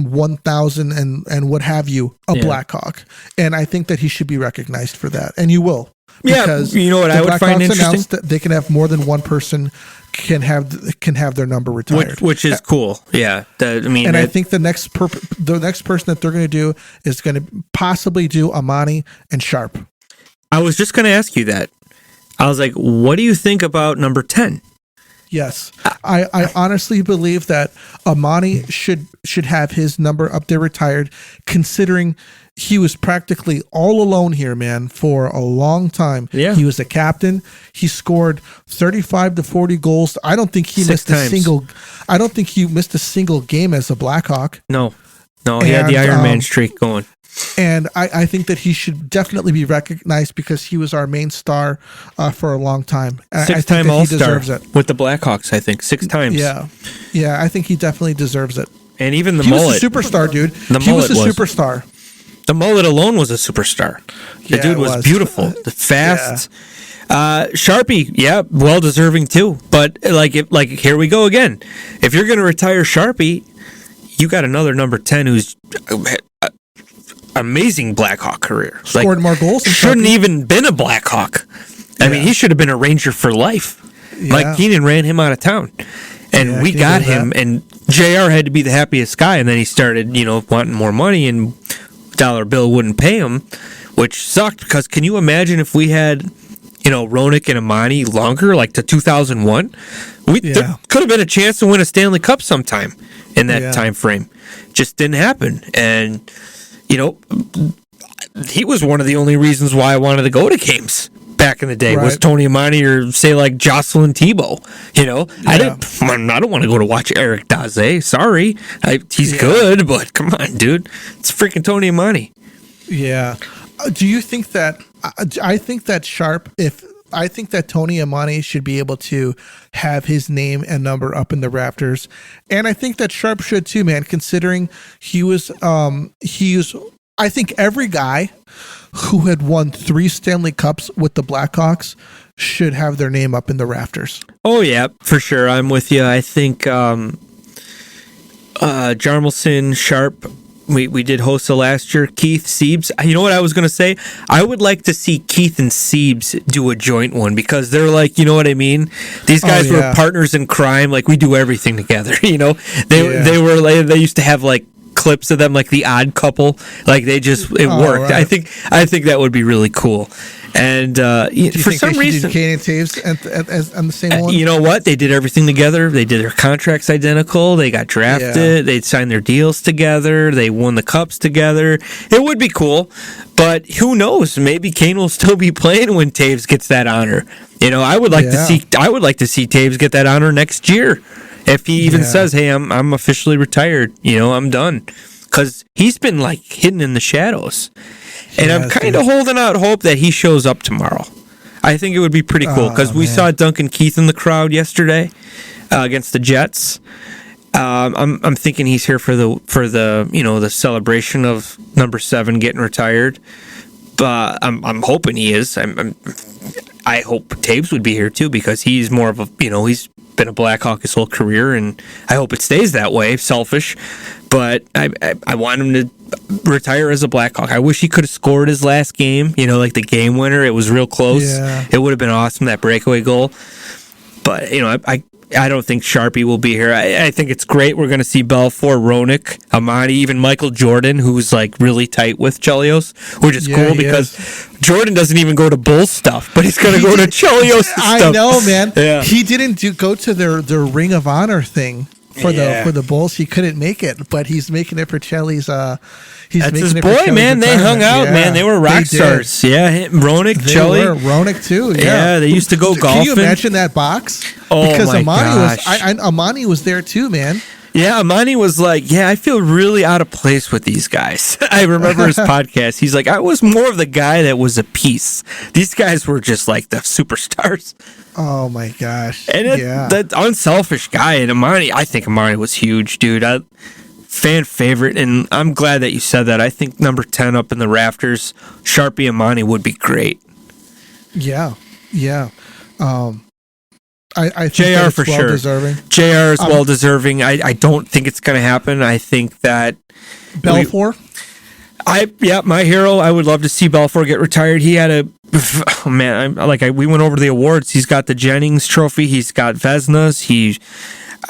[SPEAKER 1] 1000 and what have you a Blackhawk. And I think that he should be recognized for that, and you will. Because
[SPEAKER 2] you know what I would find interesting?
[SPEAKER 1] Announced that they can have more than one person can have their number retired,
[SPEAKER 2] which is cool. Yeah,
[SPEAKER 1] I think the next person that they're going to do is going to possibly do Amani and Sharp.
[SPEAKER 2] I was just going to ask you that. I was like, what do you think about number 10?
[SPEAKER 1] Yes, I honestly believe that Amani should have his number up there retired, considering he was practically all alone here, man, for a long time.
[SPEAKER 2] Yeah.
[SPEAKER 1] He was a captain. He scored 35 to 40 goals. I don't think he missed a single game as a Blackhawk.
[SPEAKER 2] No, he had the Iron Man streak going.
[SPEAKER 1] And I think that he should definitely be recognized, because he was our main star for a long time.
[SPEAKER 2] 6-time All-Star with the Blackhawks, I think. 6 times.
[SPEAKER 1] Yeah, I think he definitely deserves it.
[SPEAKER 2] And even the
[SPEAKER 1] he
[SPEAKER 2] mullet.
[SPEAKER 1] He was a superstar, dude.
[SPEAKER 2] He was a
[SPEAKER 1] superstar.
[SPEAKER 2] The mullet alone was a superstar. The dude was beautiful. Fast. Yeah. Sharpie, well deserving too. But here we go again. If you're going to retire Sharpie, you got another number 10 who's amazing Blackhawk career.
[SPEAKER 1] Scored more goals.
[SPEAKER 2] Shouldn't even been a Blackhawk. I mean, he should have been a Ranger for life. Mike Keenan ran him out of town. And we got him, and JR had to be the happiest guy, and then he started, wanting more money, and dollar bill wouldn't pay him, which sucked, because can you imagine if we had, Roenick and Amani longer, like to 2001? There could have been a chance to win a Stanley Cup sometime in that time frame. Just didn't happen. And, he was one of the only reasons why I wanted to go to games back in the day, was Tony Amani or say like Jocelyn Thibault. I don't want to go to watch Eric Daze. Sorry, he's good, but come on, dude, it's freaking Tony Amani.
[SPEAKER 1] Yeah. Do you think that? I think that Sharp. I think that Tony Amani should be able to have his name and number up in the rafters, and I think that Sharp should too, man. Considering he was. I think every guy who had won 3 Stanley Cups with the Blackhawks should have their name up in the rafters.
[SPEAKER 2] Oh, yeah, for sure. I'm with you. I think Jarmelson, Sharp, we did Hossa last year. Keith, Siebes. You know what I was going to say? I would like to see Keith and Siebes do a joint one, because they're like, you know what I mean? These guys were partners in crime. Like, we do everything together, They were like, they used to have like clips of them, like the Odd Couple, like it worked. Right. I think that would be really cool. And for some reason,
[SPEAKER 1] Kane and Taves on the same one.
[SPEAKER 2] You know what? They did everything together. They did their contracts identical. They got drafted. Yeah. They signed their deals together. They won the cups together. It would be cool, but who knows? Maybe Kane will still be playing when Taves gets that honor. I would like to see. I would like to see Taves get that honor next year. If he even says, "Hey, I'm officially retired," I'm done, because he's been like hidden in the shadows, and I'm kind of holding out hope that he shows up tomorrow. I think it would be pretty cool, because we saw Duncan Keith in the crowd yesterday against the Jets. I'm thinking he's here for the the celebration of number 7 getting retired, but I'm hoping he is. I hope Taves would be here too, because he's more of a he's been a Blackhawk his whole career, and I hope it stays that way. Selfish, but I want him to retire as a Blackhawk. I wish he could have scored his last game, like the game winner. It was real close. It would have been awesome, that breakaway goal. But I don't think Sharpie will be here. I think it's great. We're going to see Belfour, Roenick, Amani, even Michael Jordan, who's like really tight with Chelios, which is cool, because Jordan doesn't even go to Bull stuff, but he's going to go to Chelios stuff.
[SPEAKER 1] I know, man. Yeah. He didn't go to their Ring of Honor thing for the Bulls. He couldn't make it, but he's making it for Chelly's.
[SPEAKER 2] That's his boy, man. They hung out, man. They were rock stars. Yeah, Roenick, Chelly.
[SPEAKER 1] Roenick too.
[SPEAKER 2] Yeah, they used to go golfing.
[SPEAKER 1] Can you imagine that box?
[SPEAKER 2] Oh,
[SPEAKER 1] because
[SPEAKER 2] my gosh.
[SPEAKER 1] Amani was there too, man.
[SPEAKER 2] Yeah, Amani was like, I feel really out of place with these guys. I remember his podcast. He's like, I was more of the guy that was a piece. These guys were just like the superstars.
[SPEAKER 1] Oh my gosh.
[SPEAKER 2] And that unselfish guy. And I think Amani was huge, dude. Fan favorite, and I'm glad that you said that. I think number 10 up in the rafters, Sharpie Amani, would be great.
[SPEAKER 1] Yeah. I think
[SPEAKER 2] JR for sure.
[SPEAKER 1] Deserving.
[SPEAKER 2] JR is well deserving. I don't think it's going to happen. I think that
[SPEAKER 1] Belfour.
[SPEAKER 2] My hero. I would love to see Belfour get retired. He had we went over the awards. He's got the Jennings Trophy. He's got Vezna's. He's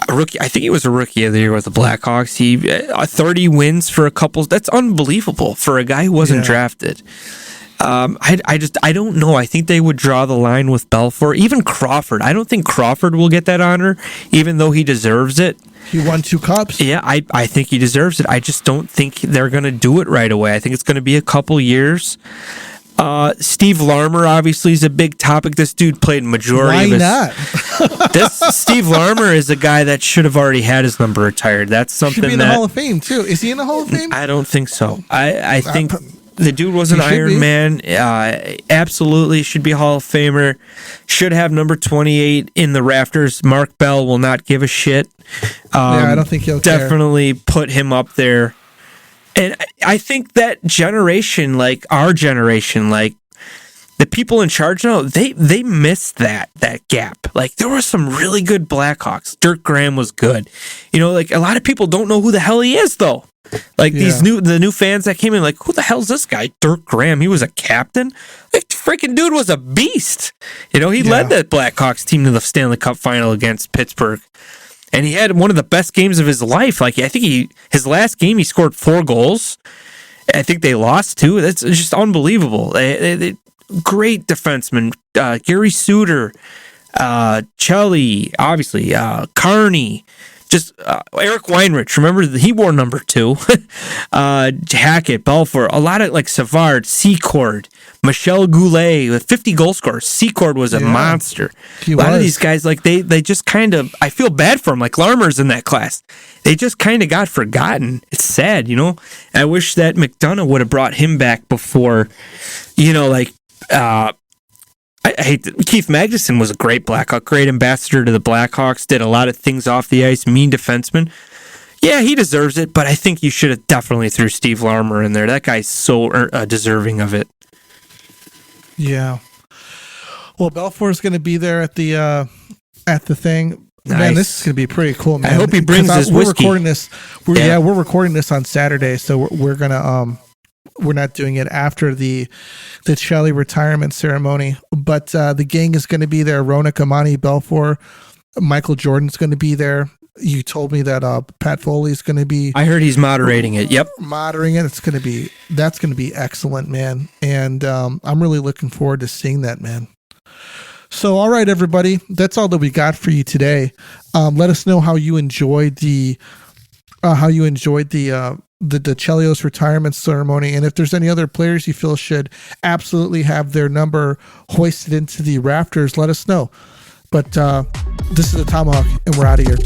[SPEAKER 2] a rookie. I think he was a rookie of the year with the Blackhawks. He 30 wins for a couple. That's unbelievable for a guy who wasn't drafted. I don't know. I think they would draw the line with Belfour. Even Crawford. I don't think Crawford will get that honor, even though he deserves it.
[SPEAKER 1] He won 2 cups.
[SPEAKER 2] Yeah, I think he deserves it. I just don't think they're going to do it right away. I think it's going to be a couple years. Steve Larmer obviously is a big topic. This dude played majority of his...
[SPEAKER 1] Why
[SPEAKER 2] not? Steve Larmer is a guy that should have already had his number retired. That's something
[SPEAKER 1] should be in the Hall of Fame too. Is he in the Hall of Fame?
[SPEAKER 2] I don't think so. I think the dude was an Iron Man. Absolutely should be Hall of Famer. Should have number 28 in the rafters. Mark Bell will not give a shit.
[SPEAKER 1] I don't think he'll
[SPEAKER 2] definitely put him up there. And I think that generation, like our generation, like the people in charge now, they missed that gap. Like there were some really good Blackhawks. Dirk Graham was good. Like a lot of people don't know who the hell he is though. Like the new fans that came in, like, who the hell's this guy? Dirk Graham. He was a captain. Like, freaking dude was a beast. He led that Blackhawks team to the Stanley Cup final against Pittsburgh. And he had one of the best games of his life. Like, I think his last game, he scored 4 goals. I think they lost 2. That's just unbelievable. Great defenseman. Gary Suter, Chelly, obviously, Carney. Just Eric Weinrich, remember he wore number 2. Hackett, Belfour, a lot of like Savard, Secord, Michel Goulet with 50 goal scorers. Secord was a monster. A lot of these guys, like they just kind of, I feel bad for them. Like Larmer's in that class. They just kind of got forgotten. It's sad, I wish that McDonough would have brought him back before, I hate that. Keith Magnuson was a great Blackhawk, great ambassador to the Blackhawks, did a lot of things off the ice, mean defenseman. Yeah, he deserves it, but I think you should have definitely threw Steve Larmer in there. That guy's so deserving of it.
[SPEAKER 1] Yeah. Well, Belfour's going to be there at the thing.
[SPEAKER 2] Nice.
[SPEAKER 1] Man, this is going to be pretty cool, man.
[SPEAKER 2] I hope he brings his whiskey.
[SPEAKER 1] We're recording this on Saturday, so we're going to we're not doing it after the Chelly retirement ceremony, but the gang is going to be there. Ronak Amani, Belfour, Michael Jordan's going to be there. You told me that Pat Foley's going to be.
[SPEAKER 2] I heard he's moderating it. Yep,
[SPEAKER 1] moderating it. That's going to be excellent, man. And I'm really looking forward to seeing that, man. So, all right, everybody, that's all that we got for you today. Let us know how you enjoyed the Chelios retirement ceremony, and if there's any other players you feel should absolutely have their number hoisted into the rafters, let us know. But this is the Tomahawk, and we're out of here.